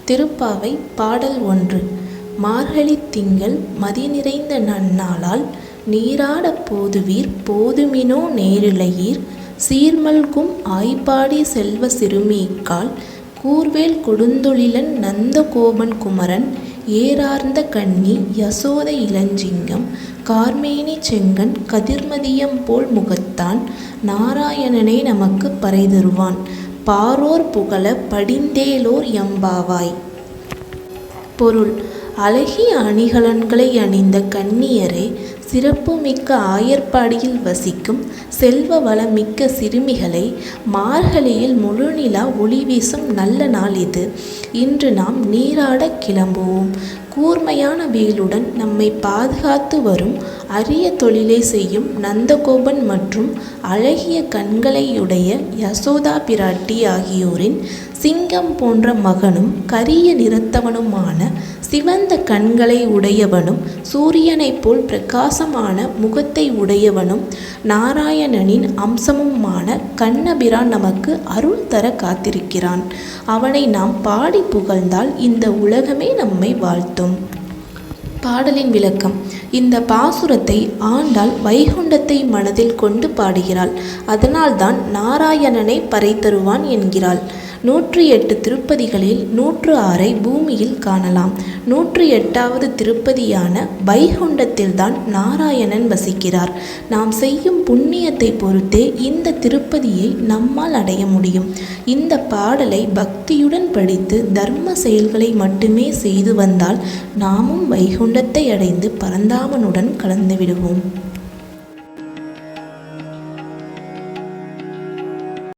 திருப்பாவை பாடல் 1. மார்கழி திங்கள் மதி நிறைந்த நன்னாளால் நீராடப் போதுவீர் போதுமினோ நேரிழையீர் சீர்மல்கும் ஆய்ப்பாடி செல்வ சிறுமிக்கால் கூர்வேல் கொடுந்தொழிலன் நந்த கோபன் குமரன் ஏரார்ந்த கண்ணி யசோதை இளஞ்சிங்கம் கார்மேனி செங்கண் கதிர்மதியம் போல் முகத்தான் நாராயணனே நமக்கு பறை தருவான் பாரோர் புகழ படிந்தேலோர் எம்பாவாய். பொருள்: அழகிய அணிகலன்களை அணிந்த கன்னியரே, சிறப்புமிக்க ஆயர்பாடியில் வசிக்கும் செல்வ வளமிக்க சிறுமிகளை, மார்கழியில் முழுநிலா ஒளி வீசும் நல்ல நாள் இது. இன்று நாம் நீராடக் கிளம்புவோம். கூர்மையான வேலுடன் நம்மை பாதுகாத்து வரும் அரிய தொழிலை செய்யும் நந்தகோபன் மற்றும் அழகிய கண்களையுடைய யசோதா பிராட்டி ஆகியோரின் சிங்கம் போன்ற மகனும் கரிய நிறத்தவனுமான சிவந்த கண்களை உடையவனும் சூரியனைப் போல் பிரகாசமான முகத்தை உடையவனும் நாராயணனின் அம்சமுமான கண்ணபிரான் நமக்கு அருள் தர காத்திருக்கிறான். அவனை நாம் பாடி புகழ்ந்தால் இந்த உலகமே நம்மை வாழ்த்தும். பாடலின் விளக்கம்: இந்த பாசுரத்தை ஆண்டாள் வைகுண்டத்தை மனதில் கொண்டு பாடுகிறாள். அதனால்தான் நாராயணனை பறை தருவான் என்கிறாள். 108 திருப்பதிகளில் 106 பூமியில் காணலாம். 108வது திருப்பதியான வைகுண்டத்தில்தான் நாராயணன் வசிக்கிறார். நாம் செய்யும் புண்ணியத்தை பொறுத்தே இந்த திருப்பதியை நம்மால் அடைய முடியும். இந்த பாடலை பக்தியுடன் படித்து தர்ம செயல்களை மட்டுமே செய்து வந்தால் நாமும் வைகுண்டத்தை அடைந்து பரந்தாமனுடன் கலந்து விடுவோம்.